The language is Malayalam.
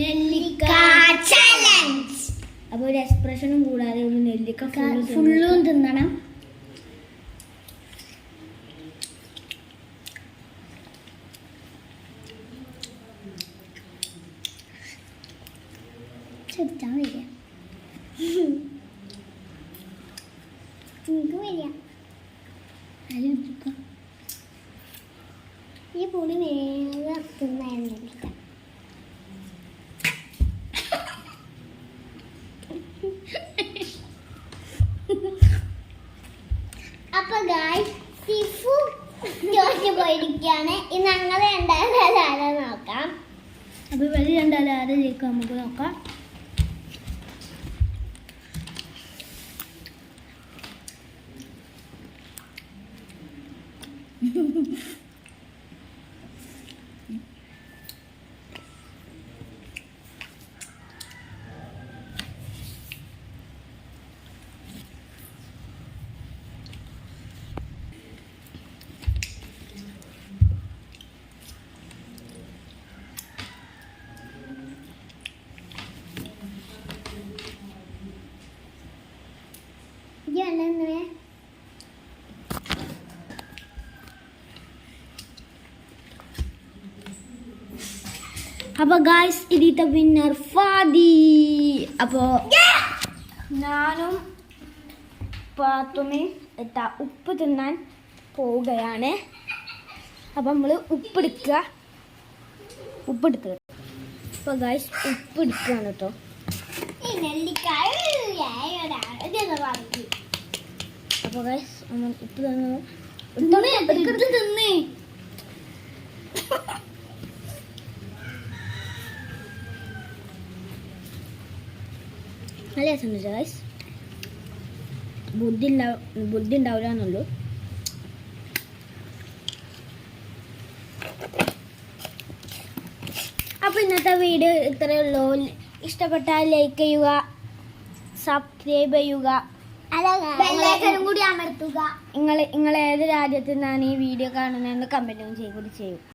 നെല്ലിക്ക ചലഞ്ച്. അപ്പോൾ ഒരു എക്സ്പ്രഷനും കൂടാതെ ഒരു നെല്ലിക്ക ഫുള്ളും തിന്നണം. ചെറുത്താൻ വരിക വരിക ഈ പൊടി നേരെ തിന്നായിരുന്നില്ല. അപ്പൊ ഗായ്സ് ടിഫു ചോദിച്ചു പോയിരിക്കുകയാണ്. ഇന്ന് ഞങ്ങൾ രണ്ടാളും ആരെ നോക്കാം. അപ്പൊ വലിയ രണ്ടാളും ആരെ ജയിക്കാം നമുക്ക് നോക്കാം. അപ്പൊ ഗായ്സ് ഇതിത്തെ വിന്നർ ഫാദി. അപ്പോ ഞാനും പാത്തുമ്മയും ഉപ്പ് തിന്നാൻ പോവുകയാണ്. അപ്പൊ നമ്മള് ഉപ്പെടുക്കുക. അപ്പൊ ഗായ്സ് ഉപ്പെടുക്കുകയാണ് കേട്ടോ. അപ്പൊ ഗായ്സ് നമ്മൾ ഉപ്പ് തിന്നു. നല്ല രസമുണ്ട് ഗായ്സ്. ബുദ്ധി ഉണ്ടാവില്ല എന്നുള്ളൂ. അപ്പോൾ ഇന്നത്തെ വീഡിയോ ഇത്രയേ ഉള്ളൂ. ഇഷ്ടപ്പെട്ടാൽ ലൈക്ക് ചെയ്യുക, സബ്സ്ക്രൈബ് ചെയ്യുക, കൂടി അമർത്തുക. നിങ്ങൾ ഏത് രാജ്യത്തു നിന്നാണ് ഈ വീഡിയോ കാണുന്നതെന്ന് കമൻറ്റും ചെയ്യും.